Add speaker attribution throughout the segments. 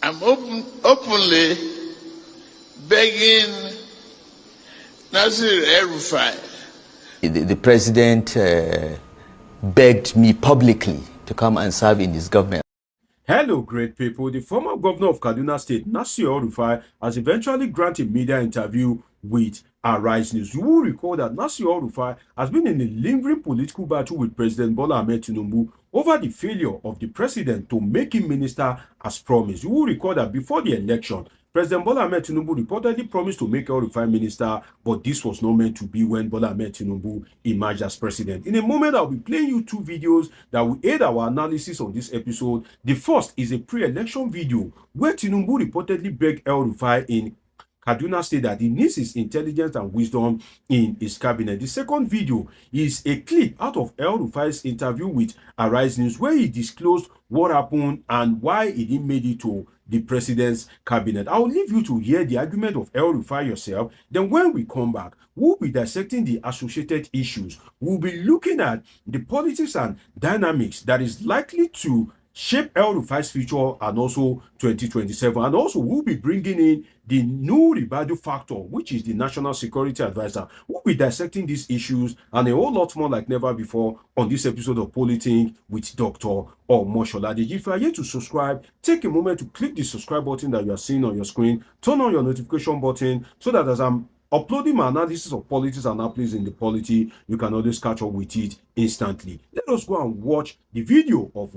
Speaker 1: I'm openly begging Nasir El-Rufai.
Speaker 2: The president begged me publicly to come and serve in his government.
Speaker 3: Hello, great people. The former governor of Kaduna State, Nasir El-Rufai, has eventually granted a media interview with Arise News. You will recall that Nasir El-Rufai has been in a lingering political battle with President Bola Tinubu over the failure of the president to make him minister as promised. You will recall that before the election, President Bola Tinubu reportedly promised to make El-Rufai minister, but this was not meant to be when Bola Tinubu emerged as president. In a moment, I'll be playing you two videos that will aid our analysis on this episode. The first is a pre-election video where Tinubu reportedly begged El-Rufai in Kaduna State that he needs his intelligence and wisdom in his cabinet. The second video is a clip out of El-Rufai's interview with Arise News where he disclosed what happened and why he didn't make it to the president's cabinet. I'll leave you to hear the argument of El-Rufai yourself. Then when we come back, we'll be dissecting the associated issues. We'll be looking at the politics and dynamics that is likely to shape El-Rufai's future and also 2027. And also, we'll be bringing in the new Ribadu factor, which is the National Security Advisor. We'll be dissecting these issues and a whole lot more like never before on this episode of Politics with Dr. Omosholade. If you are yet to subscribe, take a moment to click the subscribe button that you are seeing on your screen. Turn on your notification button so that as I'm uploading my analysis of politics and happenings in the polity, you can always catch up with it instantly. Let us go and watch the video of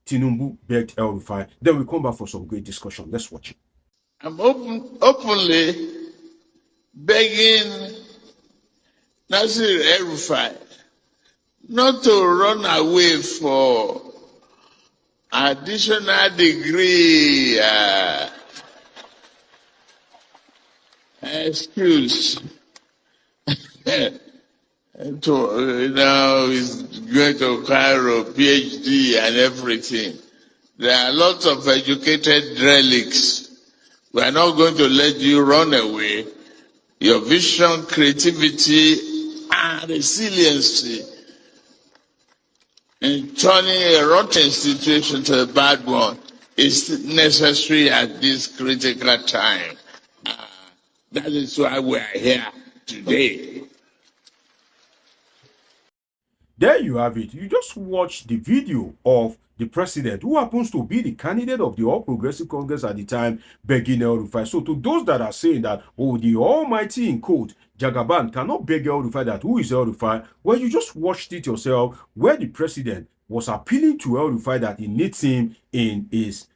Speaker 3: Tinubu begged El-Rufai. Then we come back for some great discussion. Let's watch it.
Speaker 1: I'm openly begging Nasir El-Rufai not to run away for additional degree excuse. He's going to Cairo, PhD and everything. There are lots of educated relics. We are not going to let you run away. Your vision, creativity, and resiliency in turning a rotten situation to a bad one is necessary at this critical time. That is why we are here today.
Speaker 3: There you have it. You just watched the video of the president, who happens to be the candidate of the All Progressive Congress at the time, begging El-Rufai. So to those that are saying that, oh, the almighty in quote, Jagaban cannot beg El-Rufai that who is El-Rufai, well, you just watched it yourself where the president was appealing to El-Rufai that he needs him in his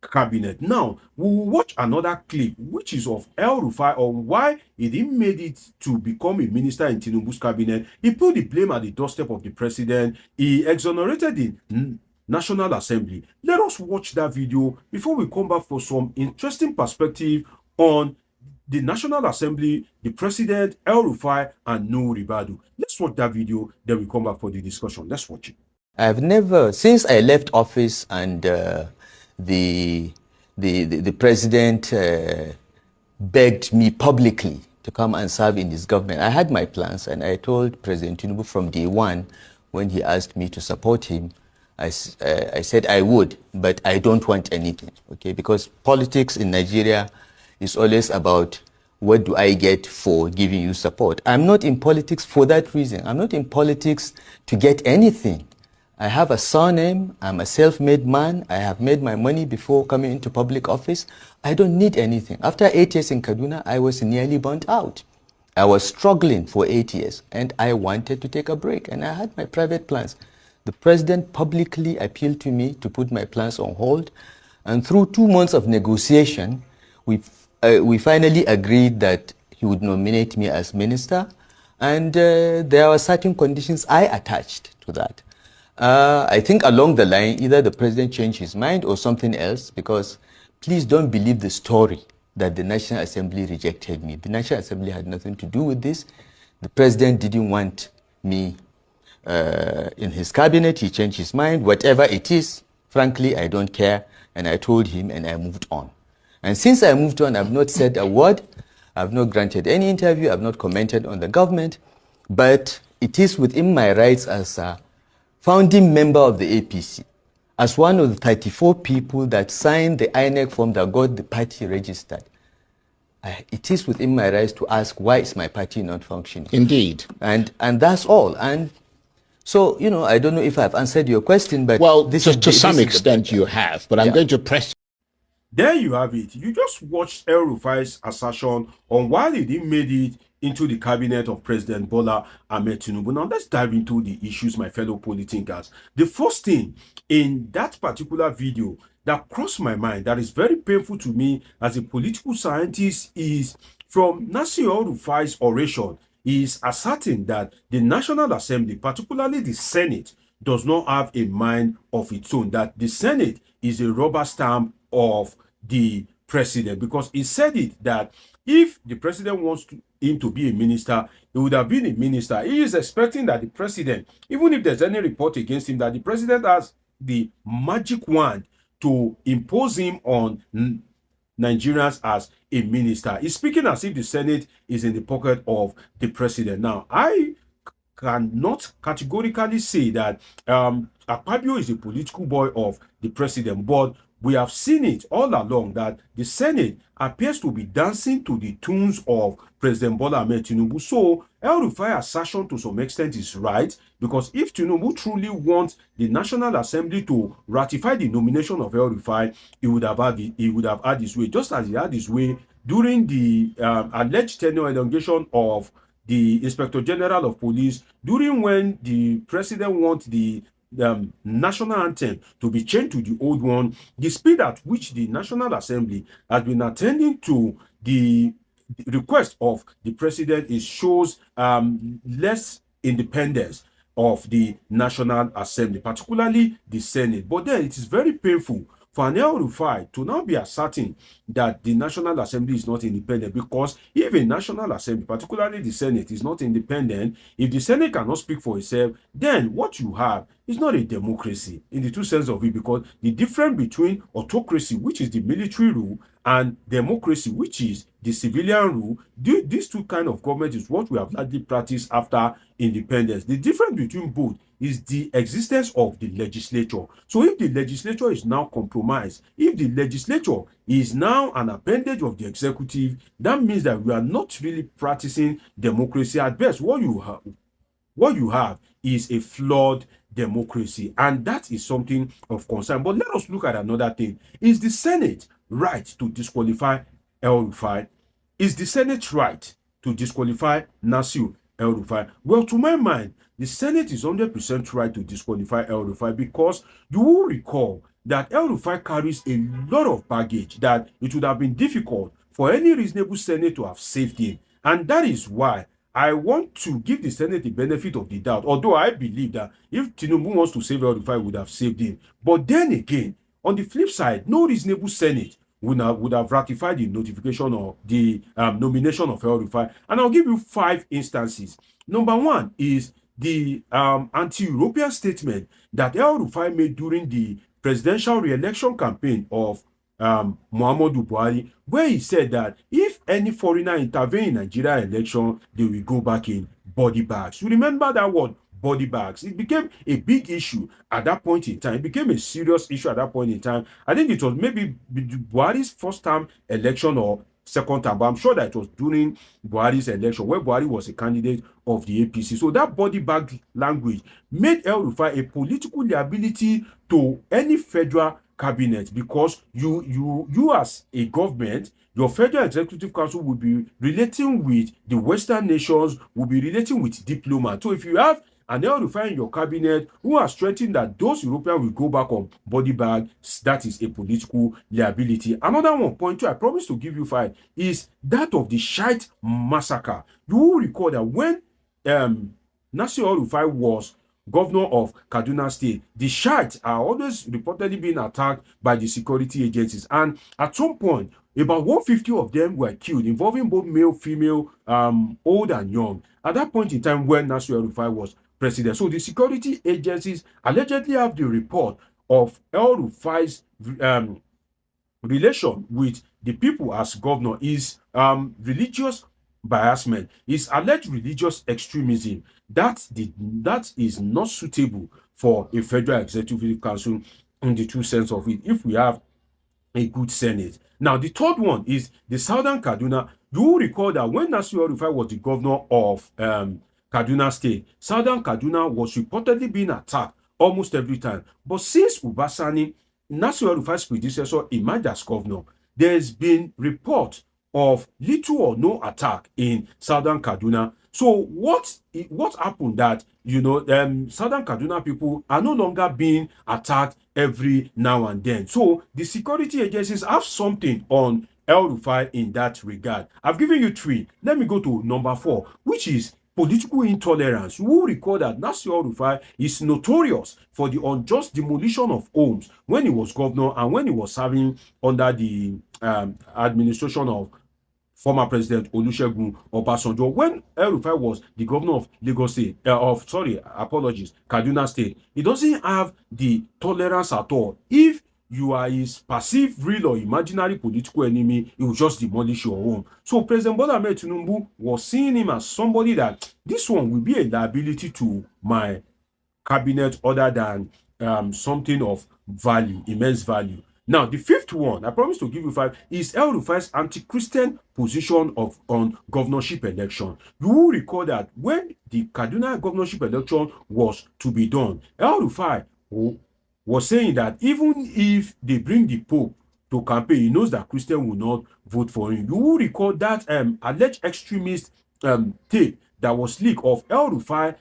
Speaker 3: cabinet. Now, we will watch another clip, which is of El-Rufai on why he didn't make it to become a minister in Tinubu's cabinet. He put the blame at the doorstep of the president. He exonerated the National Assembly. Let us watch that video before we come back for some interesting perspective on the National Assembly, the president, El-Rufai, and No Ribadu. Let's watch that video, then we come back for the discussion. Let's watch it.
Speaker 2: I've never, since I left office and the president begged me publicly to come and serve in his government, I had my plans, and I told President Tinubu from day one when he asked me to support him, I said I would, but I don't want anything, okay? Because politics in Nigeria is always about what do I get for giving you support. I'm not in politics for that reason. I'm not in politics to get anything. I have a surname. I'm a self-made man. I have made my money before coming into public office. I don't need anything. After 8 years in Kaduna, I was nearly burnt out. I was struggling for 8 years, and I wanted to take a break, and I had my private plans. The president publicly appealed to me to put my plans on hold, and through 2 months of negotiation, we finally agreed that he would nominate me as minister, and there were certain conditions I attached to that. I think along the line, either the president changed his mind or something else, because please don't believe the story that the National Assembly rejected me. The National Assembly had nothing to do with this. The president didn't want me in his cabinet. He changed his mind. Whatever it is, frankly, I don't care. And I told him, and I moved on. And since I moved on, I've not said a word. I've not granted any interview. I've not commented on the government. But it is within my rights as a founding member of the APC as one of the 34 people that signed the INEC form that got the party registered, it is within my rights to ask, why is my party not functioning?
Speaker 4: Indeed.
Speaker 2: And that's all. And so, you know, I don't know if I've answered your question, but
Speaker 4: well, to some extent you have, but I'm going to press.
Speaker 3: There you have it. You just watched El-Rufai's assertion on why he didn't made it into the cabinet of President Bola Tinubu. Now let's dive into the issues, my fellow politicians. The first thing in that particular video that crossed my mind, that is very painful to me as a political scientist, is from Nasir El-Rufai's oration. He is asserting that the National Assembly, particularly the Senate, does not have a mind of its own, that the Senate is a rubber stamp of the president, because he said it that if the president wants him to be a minister, he would have been a minister. He is expecting that the president, even if there's any report against him, that the president has the magic wand to impose him on Nigerians as a minister. He's speaking as if the Senate is in the pocket of the president. Now, I cannot categorically say that Akpabio is a political boy of the president, but we have seen it all along that the Senate appears to be dancing to the tunes of President Bola Tinubu. So El-Rufai's assertion to some extent is right, because if Tinubu truly wants the National Assembly to ratify the nomination of El-Rufai, he would have had his way, just as he had his way during the alleged tenure elongation of the Inspector General of Police, during when the president wants the national anthem to be changed to the old one. The speed at which the National Assembly has been attending to the request of the president shows less independence of the National Assembly, particularly the Senate. But then it is very painful for El-Rufai to now be asserting that the National Assembly is not independent, because if a National Assembly, particularly the Senate, is not independent, if the Senate cannot speak for itself, then what you have is not a democracy in the true sense of it, because the difference between autocracy, which is the military rule, and democracy, which is the civilian rule, these two kind of government is what we have largely practiced after independence. The difference between both is the existence of the legislature. So if the legislature is now compromised, if the legislature is now an appendage of the executive, that means that we are not really practicing democracy. At best, what you have is a flawed democracy, and that is something of concern. But let us look at another thing. Is the Senate right to disqualify El-Rufai? Is the Senate right to disqualify Nasir El-Rufai? Well, to my mind, the Senate is 100% right to disqualify El-Rufai, because you will recall that El-Rufai carries a lot of baggage that it would have been difficult for any reasonable Senate to have saved him. And that is why I want to give the Senate the benefit of the doubt, although I believe that if Tinubu wants to save El-Rufai, would have saved him. But then again, on the flip side, no reasonable Senate would have ratified the notification of the nomination of El-Rufai. And I'll give you 5 instances. Number one is the anti-European statement that El-Rufai made during the presidential re-election campaign of Muhammadu Buhari, where he said that if any foreigner intervene in Nigeria election, they will go back in body bags. You remember that word, body bags? It became a big issue at that point in time. It became a serious issue at that point in time. I think it was maybe Buhari's first time election or second time, but I'm sure that it was during Buhari's election, where Buhari was a candidate of the APC. So that body bag language made El-Rufai a political liability to any federal cabinet, because you as a government, your federal executive council will be relating with the Western nations, will be relating with diplomats. So if you have an El-Rufai in your cabinet who are strengthening that those Europeans will go back on body bag, that is a political liability. Another one, point 2, I promise to give you 5, is that of the Shite massacre. You will recall that when Nasir El-Rufai was governor of Kaduna State, the Shites are always reportedly being attacked by the security agencies, and at some point about 150 of them were killed, involving both male, female, old and young, at that point in time when Nasir El-Rufai was president. So the security agencies allegedly have the report of El-Rufai's relation with the people as governor, is religious biasment, is alleged religious extremism. That is not suitable for a federal executive council in the true sense of it if we have a good Senate. Now, the third one is the Southern Kaduna. You will recall that when Nasir El-Rufai was the governor of Kaduna State, Southern Kaduna was reportedly being attacked almost every time. But since Ubasani, Nasir El-Rufai's predecessor, emerged as governor, there's been report of little or no attack in Southern Kaduna. So what happened that Southern Kaduna people are no longer being attacked every now and then. So the security agencies have something on El-Rufai in that regard. I've given you three. Let me go to number 4, which is political intolerance. You will recall that Nasir El-Rufai is notorious for the unjust demolition of homes when he was governor and when he was serving under the administration of former President Olusegun Obasanjo. When El-Rufai was the governor of Lagos State, Kaduna State, he doesn't have the tolerance at all. If you are his perceived real or imaginary political enemy, he will just demolish your home. So President Bola Tinubu was seeing him as somebody that this one will be a liability to my cabinet other than something of value, immense value. Now, the fifth one, I promise to give you 5, is El-Rufai's anti-Christian position on governorship election. You will recall that when the Kaduna governorship election was to be done, El-Rufai was saying that even if they bring the Pope to campaign, he knows that Christian will not vote for him. You will recall that alleged extremist tape that was leaked of El-Rufai,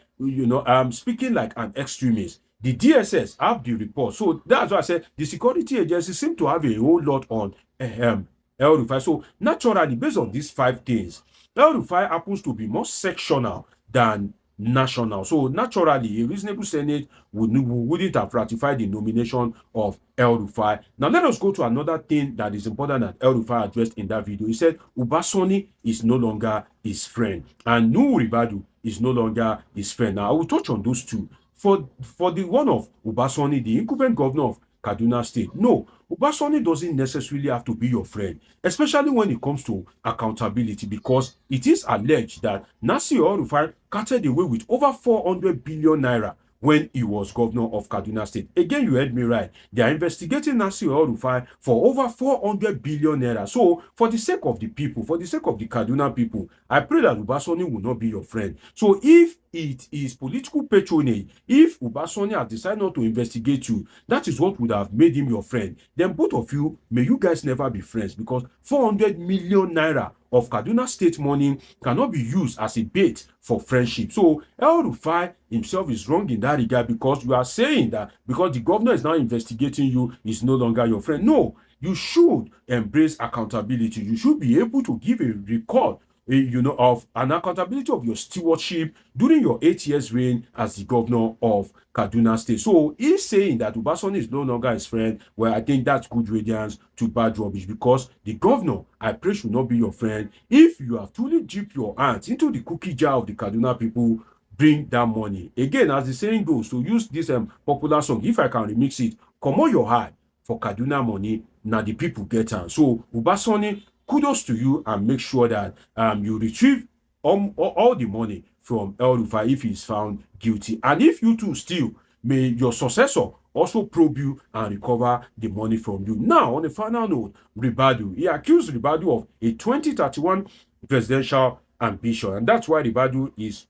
Speaker 3: speaking like an extremist. The DSS have the report. So that's why I said the security agencies seem to have a whole lot on El-Rufai. So naturally, based on these 5 things, El-Rufai happens to be more sectional than national. So naturally, a reasonable Senate wouldn't have ratified the nomination of El-Rufai. Now let us go to another thing that is important that El-Rufai addressed in that video. He said Ubasani is no longer his friend and Nuhu Ribadu is no longer his friend. Now I will touch on those two. For the one of Ubasani, the incumbent governor of Kaduna State, no, Ubasani doesn't necessarily have to be your friend, especially when it comes to accountability, because it is alleged that Nasir El-Rufai carted away with over 400 billion naira when he was governor of Kaduna State. Again, you heard me right. They are investigating Nasir El-Rufai for over 400 billion naira. So, for the sake of the people, for the sake of the Kaduna people, I pray that Ubasani will not be your friend. So, if it is political patronage, if Ubasani has decided not to investigate you, that is what would have made him your friend. Then both of you, may you guys never be friends, because 400 million naira of Kaduna State money cannot be used as a bait for friendship. So El-Rufai himself is wrong in that regard, because you are saying that because the governor is now investigating you, is no longer your friend. No, you should embrace accountability. You should be able to give a record of an accountability of your stewardship during your 8 years reign as the governor of Kaduna State. So he's saying that Ubasani is no longer his friend. Well, I think that's good radiance to bad rubbish, because the governor, I pray, should not be your friend. If you have truly dipped your hands into the cookie jar of the Kaduna people, bring that money. Again, as the saying goes, to use this popular song, if I can remix it, come on your heart for Kaduna money, now the people get on. So Ubasani, kudos to you, and make sure that you retrieve all the money from El-Rufai if he is found guilty. And if you too steal, may your successor also probe you and recover the money from you. Now, on a final note, Ribadu. He accused Ribadu of a 2031 presidential ambition, and that's why Ribadu is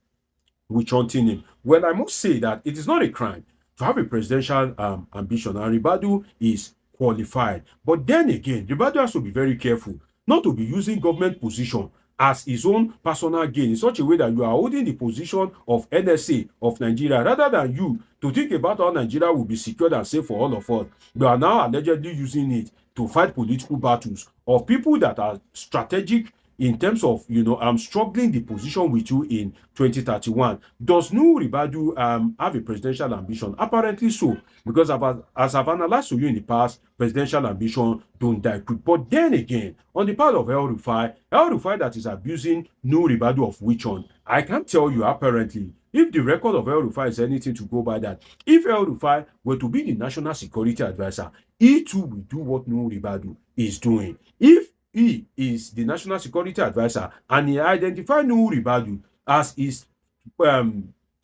Speaker 3: witch-hunting him. Well, I must say that it is not a crime to have a presidential ambition, and Ribadu is qualified. But then again, Ribadu has to be very careful not to be using government position as his own personal gain in such a way that you are holding the position of NSA of Nigeria, rather than you to think about how Nigeria will be secured and safe for all of us. You are now allegedly using it to fight political battles of people that are strategic in terms of, I'm struggling the position with you in 2031. Does Nuhu Ribadu have a presidential ambition? Apparently so, because as I've analyzed to you in the past, presidential ambition don't die quick. But then again, on the part of El-Rufai that is abusing Nuhu Ribadu of which one, I can tell you apparently, if the record of El-Rufai is anything to go by, that if El-Rufai were to be the national security advisor, he too will do what Nuhu Ribadu is doing. If he is the national security advisor and he identified Nuhu Ribadu as his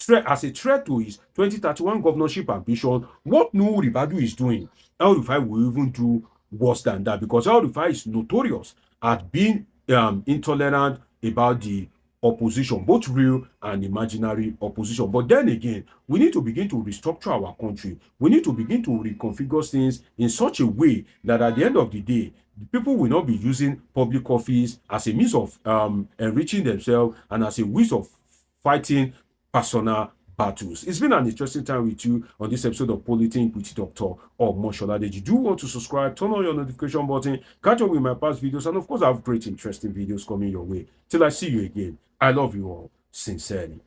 Speaker 3: as a threat to his 2031 governorship ambition, what Nuhu Ribadu is doing, El-Rufai will even do worse than that, because El-Rufai is notorious at being intolerant about the opposition, both real and imaginary opposition. But then again, we need to begin to restructure our country. We need to begin to reconfigure things in such a way that at the end of the day, the people will not be using public office as a means of enriching themselves and as a means of fighting personal battles. It's been an interesting time with you on this episode of Politics with Dr. Omoshola. Do want to subscribe, turn on your notification button, catch up with my past videos, and of course, I have great, interesting videos coming your way. Till I see you again, I love you all sincerely.